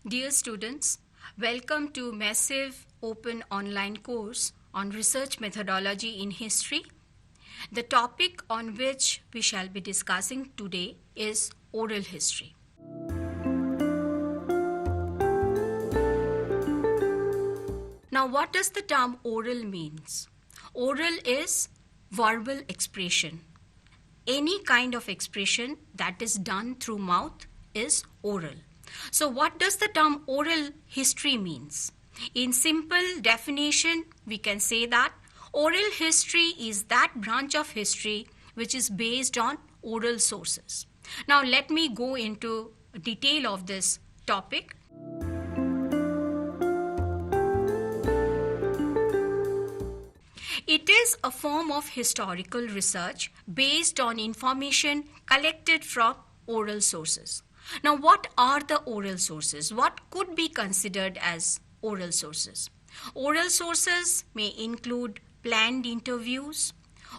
Dear students, welcome to massive open online course on research methodology in history. The topic on which we shall be discussing today is oral history. Now, what does the term oral means? Oral is verbal expression. Any kind of expression that is done through mouth is oral. So what does the term oral history means? In simple definition, we can say that oral history is that branch of history which is based on oral sources. Now let me go into detail of this topic. It is a form of historical research based on information collected from oral sources. Now, what are the oral sources? What could be considered as oral sources? Oral sources may include planned interviews.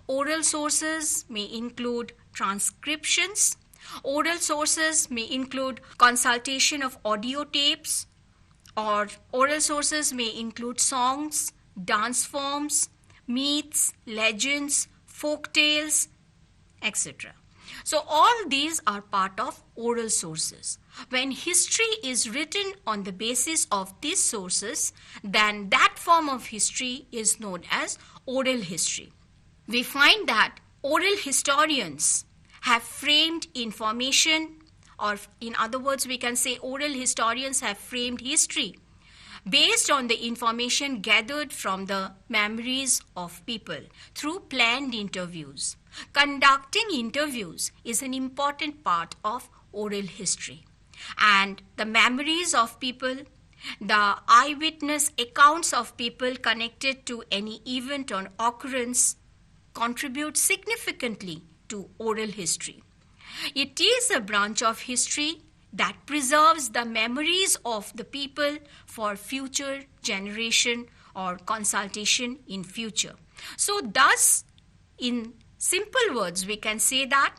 Oral sources may include transcriptions. Oral sources may include consultation of audio tapes, or oral sources may include songs, dance forms, myths, legends, folk tales, etc. So all these are part of oral sources. When history is written on the basis of these sources, then that form of history is known as oral history. We find that oral historians have framed information, or in other words, we can say oral historians have framed history based on the information gathered from the memories of people through planned interviews. Conducting interviews is an important part of oral history. And the memories of people, the eyewitness accounts of people connected to any event or occurrence contribute significantly to oral history. It is a branch of history that preserves the memories of the people for future generation or consultation in future. So thus, in simple words, we can say that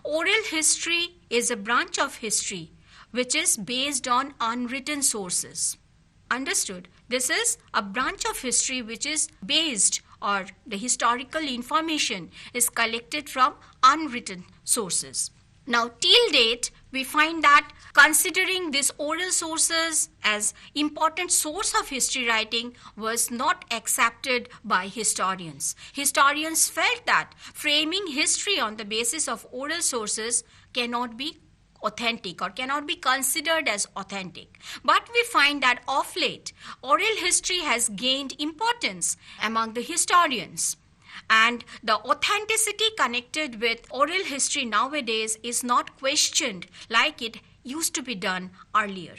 oral history is a branch of history which is based on unwritten sources. Understood? This is a branch of history which is based, or the historical information is collected from unwritten sources. Now, till date, we find that considering these oral sources as important source of history writing was not accepted by historians. Historians felt that framing history on the basis of oral sources cannot be authentic or cannot be considered as authentic. But we find that of late, oral history has gained importance among the historians. And the authenticity connected with oral history nowadays is not questioned like it used to be done earlier.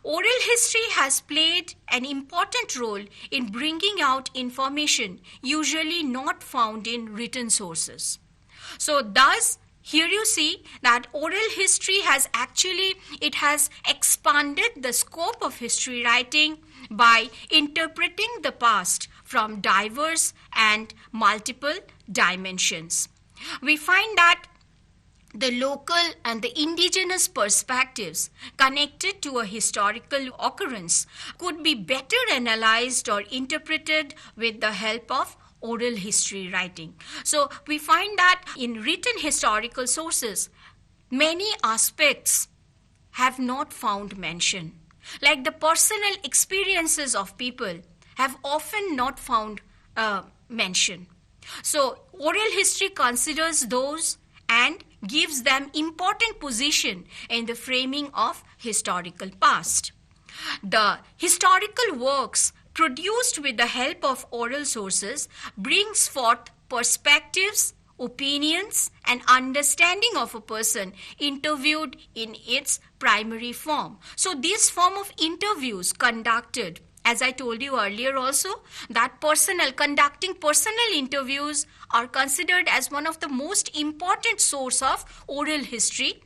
Oral history has played an important role in bringing out information usually not found in written sources. So thus, here you see that oral history has expanded the scope of history writing by interpreting the past from diverse and multiple dimensions. We find that the local and the indigenous perspectives connected to a historical occurrence could be better analyzed or interpreted with the help of oral history writing. So we find that in written historical sources, many aspects have not found mention. Like the personal experiences of people have often not found mention. So oral history considers those and gives them important position in the framing of historical past. The historical works produced with the help of oral sources brings forth perspectives, opinions, and understanding of a person interviewed in its primary form. So this form of interviews conducted, as I told you earlier also, that conducting personal interviews are considered as one of the most important source of oral history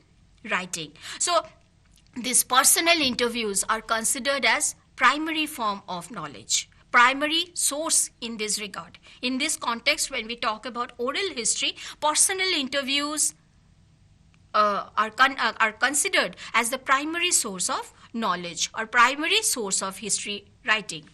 writing. So these personal interviews are considered as primary form of knowledge, primary source in this regard. In this context, when we talk about oral history, personal interviews are considered as the primary source of knowledge or primary source of history writing.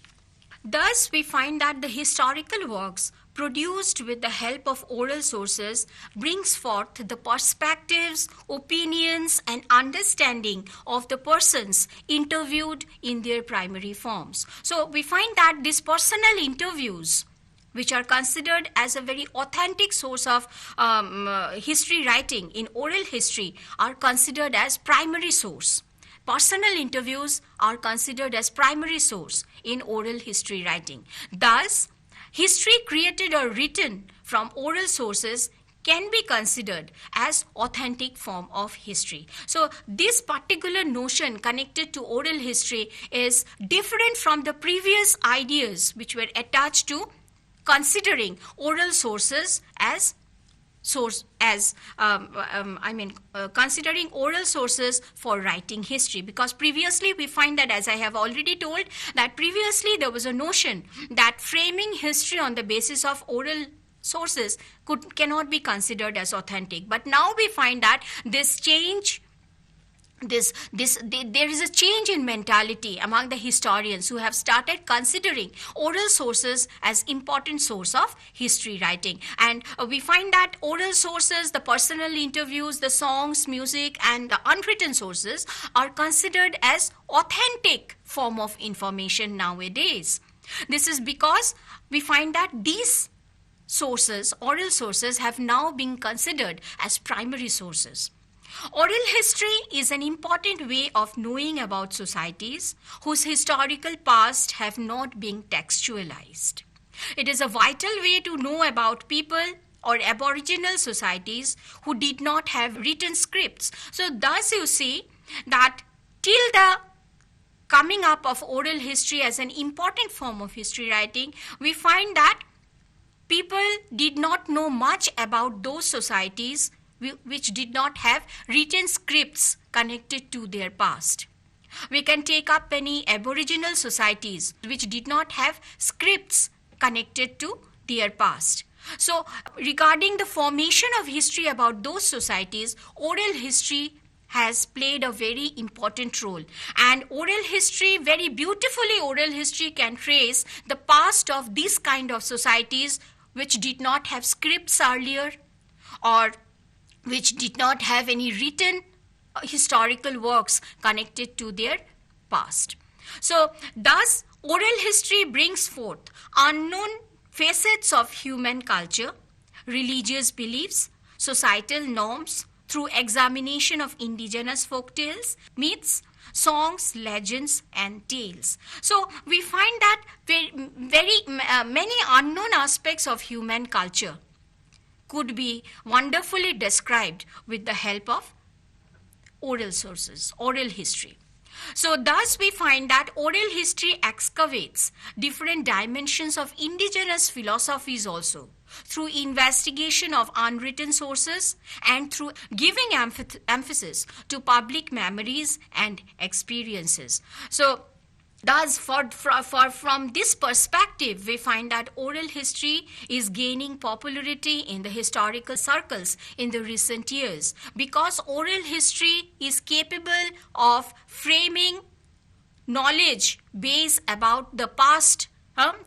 Thus, we find that the historical works produced with the help of oral sources brings forth the perspectives, opinions, and understanding of the persons interviewed in their primary forms. So we find that these personal interviews, which are considered as a very authentic source of history writing in oral history, are considered as primary source. Personal interviews are considered as primary source in oral history writing. Thus, history created or written from oral sources can be considered as authentic form of history. So this particular notion connected to oral history is different from the previous ideas which were attached to considering oral sources as considering oral sources for writing history, because previously we find that, as I have already told, that previously there was a notion that framing history on the basis of oral sources cannot be considered as authentic. But now we find that this change, there is a change in mentality among the historians who have started considering oral sources as important source of history writing. And we find that oral sources, the personal interviews, the songs, music, and the unwritten sources are considered as authentic form of information nowadays. This is because we find that these sources, oral sources, have now been considered as primary sources. Oral history is an important way of knowing about societies whose historical past have not been textualized. It is a vital way to know about people or aboriginal societies who did not have written scripts. So thus you see that till the coming up of oral history as an important form of history writing, we find that people did not know much about those societies which did not have written scripts connected to their past. We can take up many aboriginal societies which did not have scripts connected to their past. So, regarding the formation of history about those societies, oral history has played a very important role. And oral history, very beautifully, oral history can trace the past of this kind of societies which did not have scripts earlier, or which did not have any written historical works connected to their past. So, thus, oral history brings forth unknown facets of human culture, religious beliefs, societal norms through examination of indigenous folk tales, myths, songs, legends, and tales. So, we find that many unknown aspects of human culture could be wonderfully described with the help of oral sources, oral history. So thus we find that oral history excavates different dimensions of indigenous philosophies also through investigation of unwritten sources and through giving emphasis to public memories and experiences. So thus, from this perspective, we find that oral history is gaining popularity in the historical circles in the recent years, because oral history is capable of framing knowledge base about the past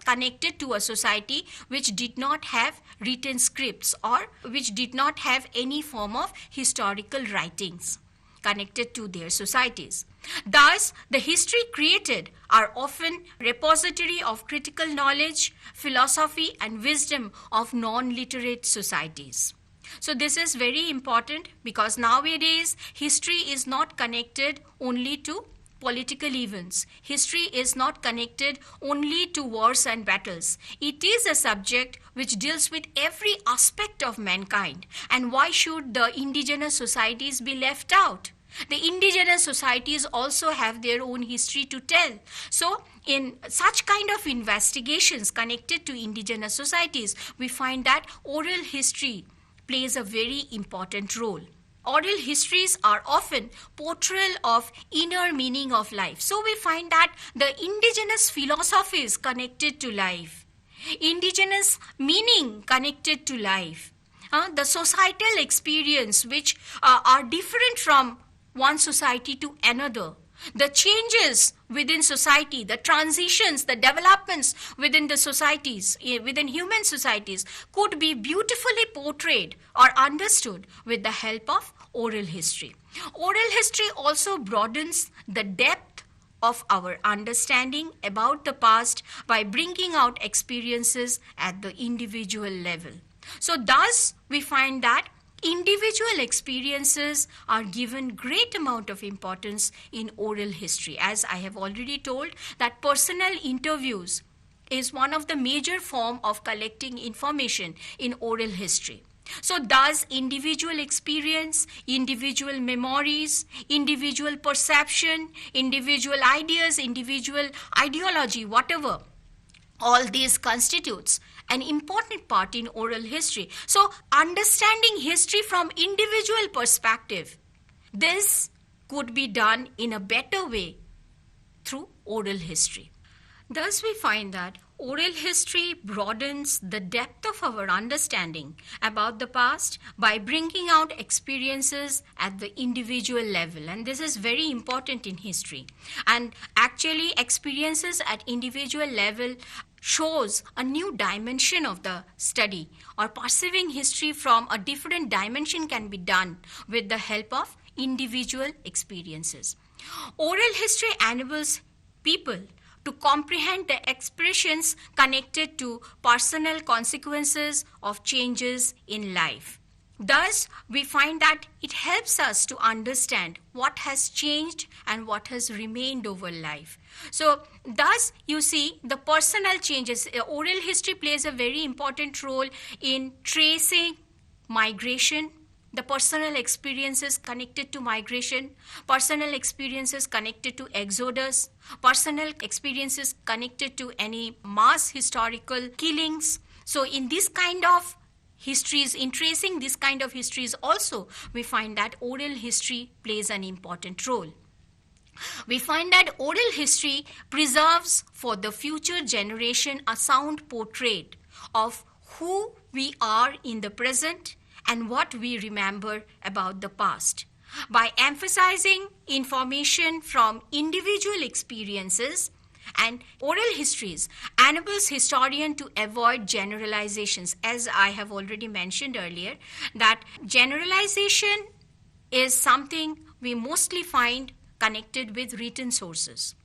connected to a society which did not have written scripts or which did not have any form of historical writings connected to their societies. Thus, the history created are often repository of critical knowledge, philosophy, and wisdom of non-literate societies. So this is very important, because nowadays history is not connected only to political events. History is not connected only to wars and battles. It is a subject which deals with every aspect of mankind. And why should the indigenous societies be left out? The indigenous societies also have their own history to tell. So, in such kind of investigations connected to indigenous societies, we find that oral history plays a very important role. Oral histories are often portrayal of inner meaning of life. So we find that the indigenous philosophies connected to life, indigenous meaning connected to life, the societal experience which are different from one society to another, the changes within society, the transitions, the developments within the societies, within human societies, could be beautifully portrayed or understood with the help of oral history. Oral history also broadens the depth of our understanding about the past by bringing out experiences at the individual level. So thus we find that individual experiences are given great amount of importance in oral history. As I have already told, that personal interviews is one of the major form of collecting information in oral history. So thus individual experience, individual memories, individual perception, individual ideas, individual ideology, whatever, all these constitutes an important part in oral history. So understanding history from individual perspective, this could be done in a better way through oral history. Thus we find that oral history broadens the depth of our understanding about the past by bringing out experiences at the individual level, and this is very important in history. And actually experiences at individual level shows a new dimension of the study, or perceiving history from a different dimension can be done with the help of individual experiences. Oral history enables people to comprehend the expressions connected to personal consequences of changes in life. Thus, we find that it helps us to understand what has changed and what has remained over life. So, thus, you see the personal changes. Oral history plays a very important role in tracing migration, the personal experiences connected to migration, personal experiences connected to exodus, personal experiences connected to any mass historical killings. So in this kind of histories, in tracing this kind of histories also, we find that oral history plays an important role. We find that oral history preserves for the future generation a sound portrait of who we are in the present and what we remember about the past. By emphasizing information from individual experiences, and oral histories enables historian to avoid generalizations. As I have already mentioned earlier, that generalization is something we mostly find connected with written sources.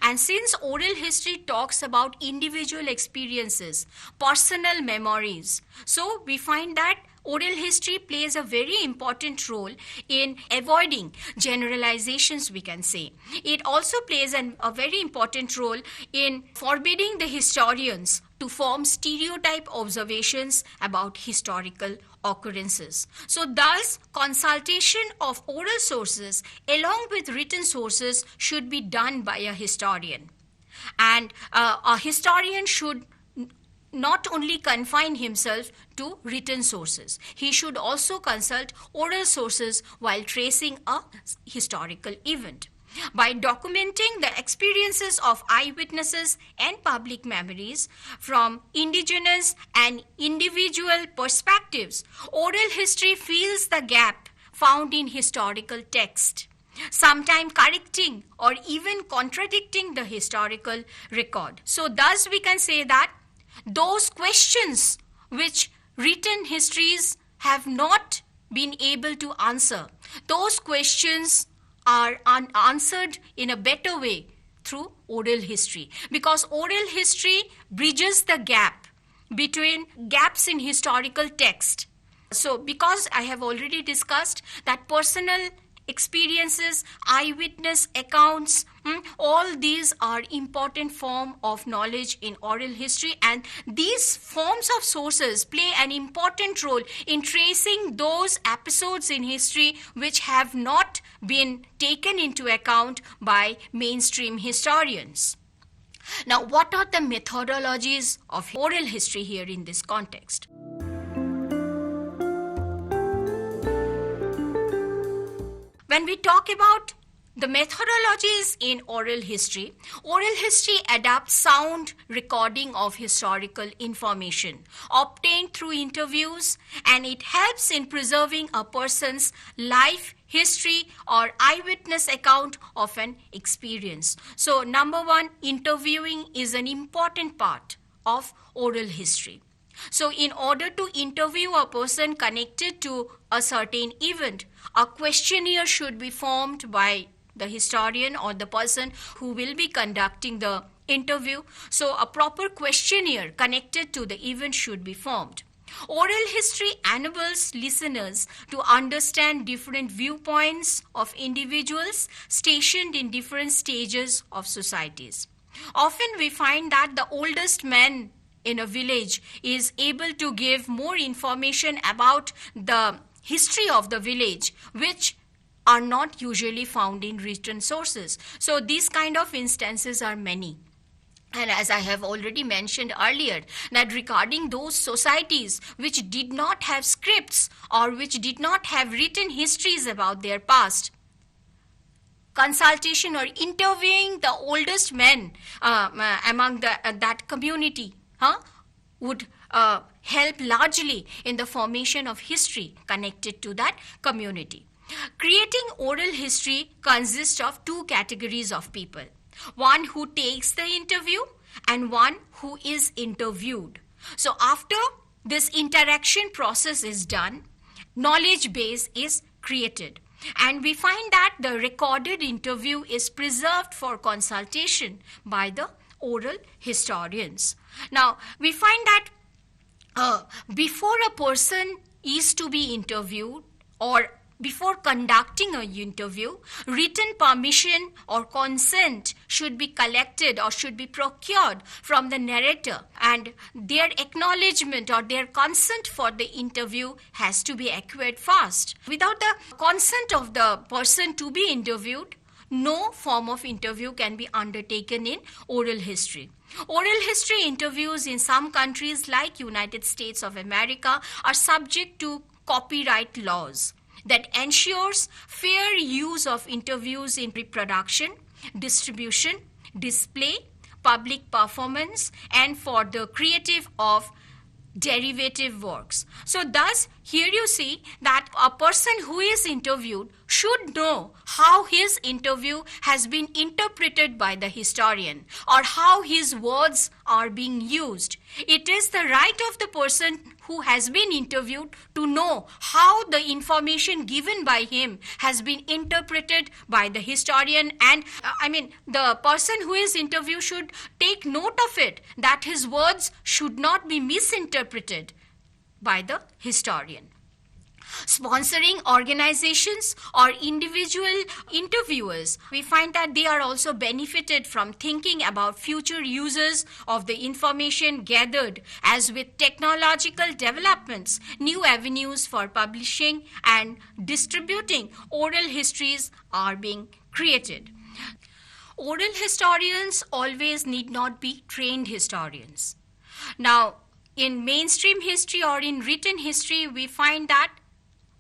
And since oral history talks about individual experiences, personal memories, so we find that oral history plays a very important role in avoiding generalizations, we can say. It also plays a very important role in forbidding the historians to form stereotype observations about historical occurrences. So thus, consultation of oral sources along with written sources should be done by a historian. And a historian should not only confine himself to written sources. He should also consult oral sources while tracing a historical event. By documenting the experiences of eyewitnesses and public memories from indigenous and individual perspectives, oral history fills the gap found in historical text, sometimes correcting or even contradicting the historical record. So thus we can say that those questions which written histories have not been able to answer, those questions are answered in a better way through oral history, because oral history bridges the gap between gaps in historical text. So because I have already discussed that personal experiences, eyewitness accounts, all these are important form of knowledge in oral history, and these forms of sources play an important role in tracing those episodes in history which have not been taken into account by mainstream historians. Now, what are the methodologies of oral history here in this context? When we talk about The methodologies in oral history. Oral history adapts sound recording of historical information obtained through interviews, and it helps in preserving a person's life history or eyewitness account of an experience. So, number one, interviewing is an important part of oral history. So, in order to interview a person connected to a certain event, a questionnaire should be formed by the historian or the person who will be conducting the interview. So, a proper questionnaire connected to the event should be formed. Oral history enables listeners to understand different viewpoints of individuals stationed in different stages of societies. Often we find that the oldest man in a village is able to give more information about the history of the village, which are not usually found in written sources. So these kind of instances are many. And as I have already mentioned earlier, that regarding those societies which did not have scripts or which did not have written histories about their past, consultation or interviewing the oldest men among that community would help largely in the formation of history connected to that community. Creating oral history consists of two categories of people. One who takes the interview and one who is interviewed. So after this interaction process is done, knowledge base is created. And we find that the recorded interview is preserved for consultation by the oral historians. Now, we find that before a person is to be interviewed or before conducting an interview, written permission or consent should be collected or should be procured from the narrator, and their acknowledgement or their consent for the interview has to be acquired fast. Without the consent of the person to be interviewed, no form of interview can be undertaken in oral history. Oral history interviews in some countries like United States of America are subject to copyright laws that ensures fair use of interviews in reproduction, distribution, display, public performance, and for the creative of derivative works. So thus, here you see that a person who is interviewed should know how his interview has been interpreted by the historian or how his words are being used. It is the right of the person who has been interviewed to know how the information given by him has been interpreted by the historian, and the person who is interviewed should take note of it, that his words should not be misinterpreted by the historian. Sponsoring organizations or individual interviewers, we find that they are also benefited from thinking about future uses of the information gathered, as with technological developments, new avenues for publishing and distributing oral histories are being created. Oral historians always need not be trained historians. Now, in mainstream history or in written history, we find that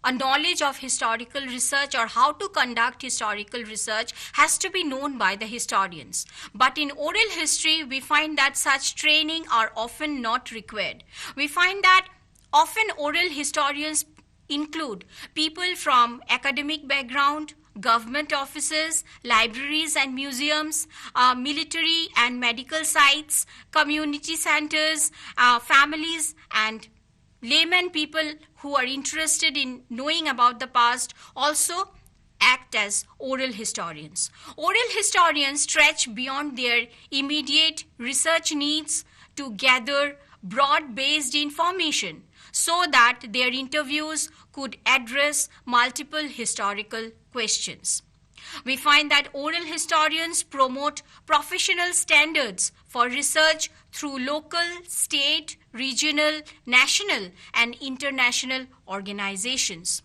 a knowledge of historical research or how to conduct historical research has to be known by the historians. But in oral history, we find that such training are often not required. We find that often oral historians include people from academic background, government offices, libraries and museums, military and medical sites, community centers, families, and layman people who are interested in knowing about the past also act as oral historians. Oral historians stretch beyond their immediate research needs to gather broad-based information so that their interviews could address multiple historical questions. We find that oral historians promote professional standards for research through local, state, regional, national, and international organizations.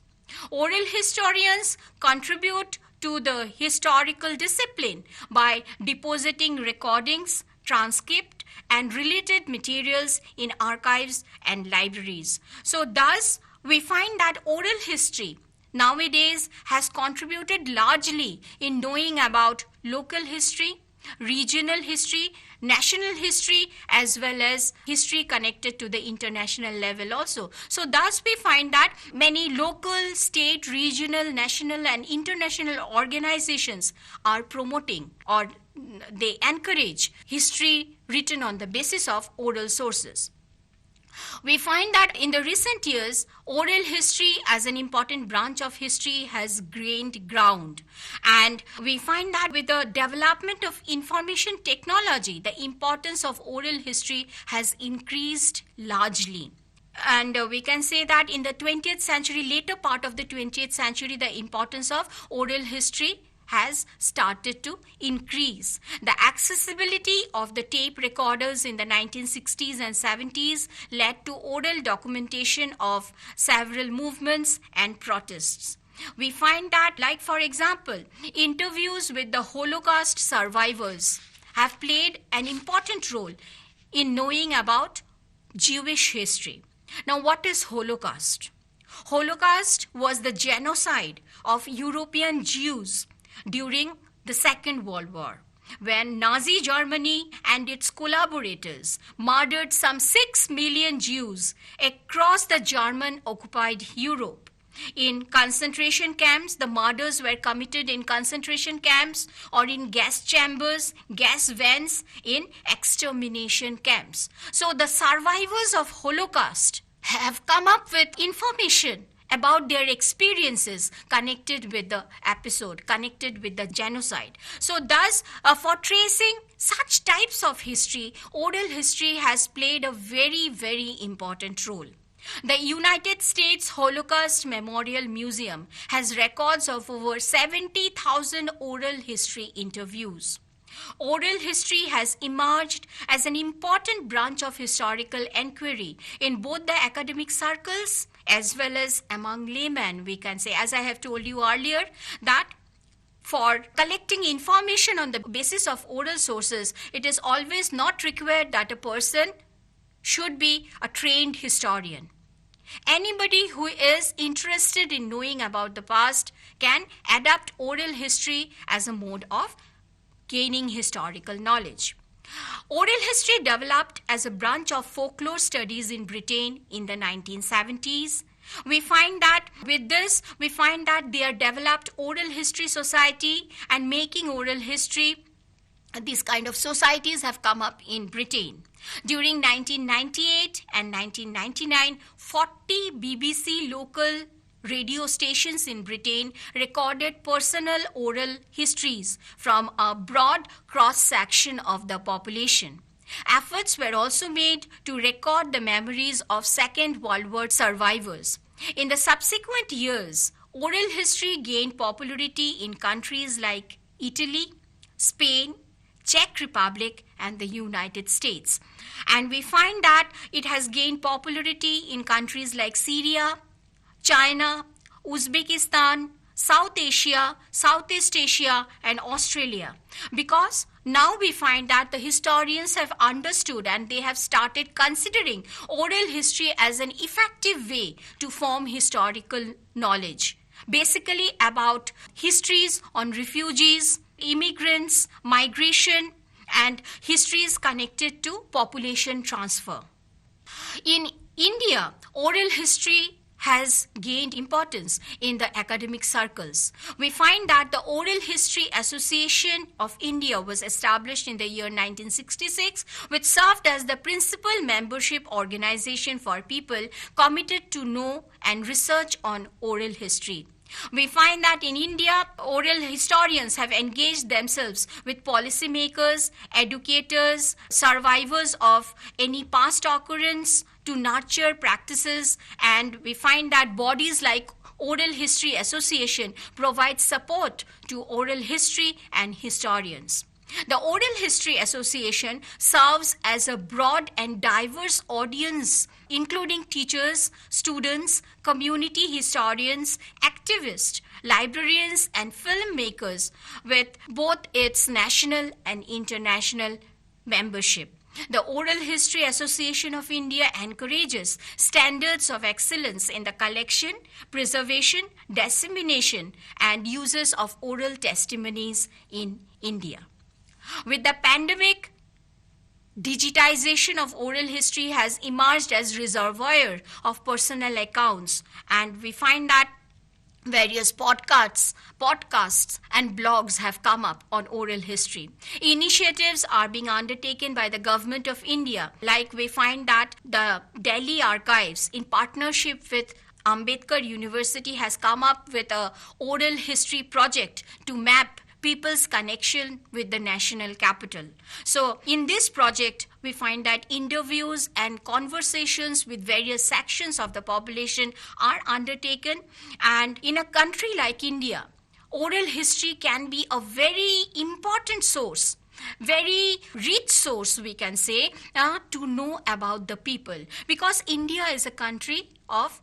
Oral historians contribute to the historical discipline by depositing recordings, transcript, and related materials in archives and libraries. So thus, we find that oral history nowadays has contributed largely in knowing about local history, regional history, national history, as well as history connected to the international level also. So thus we find that many local, state, regional, national and international organizations are promoting, or they encourage, history written on the basis of oral sources. We find that in the recent years, oral history as an important branch of history has gained ground. And we find that with the development of information technology, the importance of oral history has increased largely. And we can say that in the 20th century, later part of the 20th century, the importance of oral history has started to increase. The accessibility of the tape recorders in the 1960s and 70s led to oral documentation of several movements and protests. We find that, like for example, interviews with the Holocaust survivors have played an important role in knowing about Jewish history. Now, what is Holocaust? Holocaust was the genocide of European Jews during the Second World War, when Nazi Germany and its collaborators murdered some 6 million Jews across the German-occupied Europe. In concentration camps, the murders were committed in concentration camps or in gas chambers, gas vents, in extermination camps. So the survivors of Holocaust have come up with information about their experiences connected with the episode, connected with the genocide. So thus, for tracing such types of history, oral history has played a very, very important role. The United States Holocaust Memorial Museum has records of over 70,000 oral history interviews. Oral history has emerged as an important branch of historical inquiry in both the academic circles as well as among laymen. We can say, as I have told you earlier, that for collecting information on the basis of oral sources, it is always not required that a person should be a trained historian. Anybody who is interested in knowing about the past can adapt oral history as a mode of gaining historical knowledge. Oral history developed as a branch of folklore studies in Britain in the 1970s. We find that with this, they developed oral history society, and making oral history, these kind of societies have come up in Britain. During 1998 and 1999, 40 BBC local radio stations in Britain recorded personal oral histories from a broad cross-section of the population. Efforts were also made to record the memories of Second World War survivors. In the subsequent years, oral history gained popularity in countries like Italy, Spain, Czech Republic, and the United States. And we find that it has gained popularity in countries like Syria, China, Uzbekistan, South Asia, Southeast Asia, and Australia. Because now we find that the historians have understood and they have started considering oral history as an effective way to form historical knowledge. Basically about histories on refugees, immigrants, migration, and histories connected to population transfer. In India, oral history has gained importance in the academic circles. We find that the Oral History Association of India was established in the year 1966, which served as the principal membership organization for people committed to know and research on oral history. We find that in India, oral historians have engaged themselves with policymakers, educators, survivors of any past occurrence to nurture practices, and we find that bodies like Oral History Association provide support to oral history and historians. The Oral History Association serves as a broad and diverse audience, including teachers, students, community historians, activists, librarians, and filmmakers, with both its national and international membership. The Oral History Association of India encourages standards of excellence in the collection, preservation, dissemination, and uses of oral testimonies in India. With the pandemic, digitization of oral history has emerged as reservoir of personal accounts, and we find that various podcasts and blogs have come up on oral history. Initiatives are being undertaken by the government of India. Like we find that the Delhi Archives, in partnership with Ambedkar University, has come up with a oral history project to map people's connection with the national capital. So in this project, we find that interviews and conversations with various sections of the population are undertaken. And in a country like India, oral history can be a very important source, very rich source, we can say, to know about the people. Because India is a country of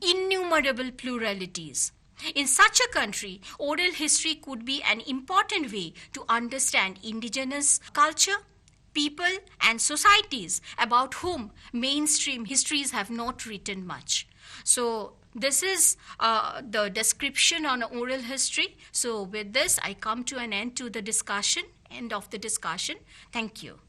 innumerable pluralities. In such a country, oral history could be an important way to understand indigenous culture, people, and societies about whom mainstream histories have not written much. So this is the description on oral history. So with this, I come to an end of the discussion. Thank you.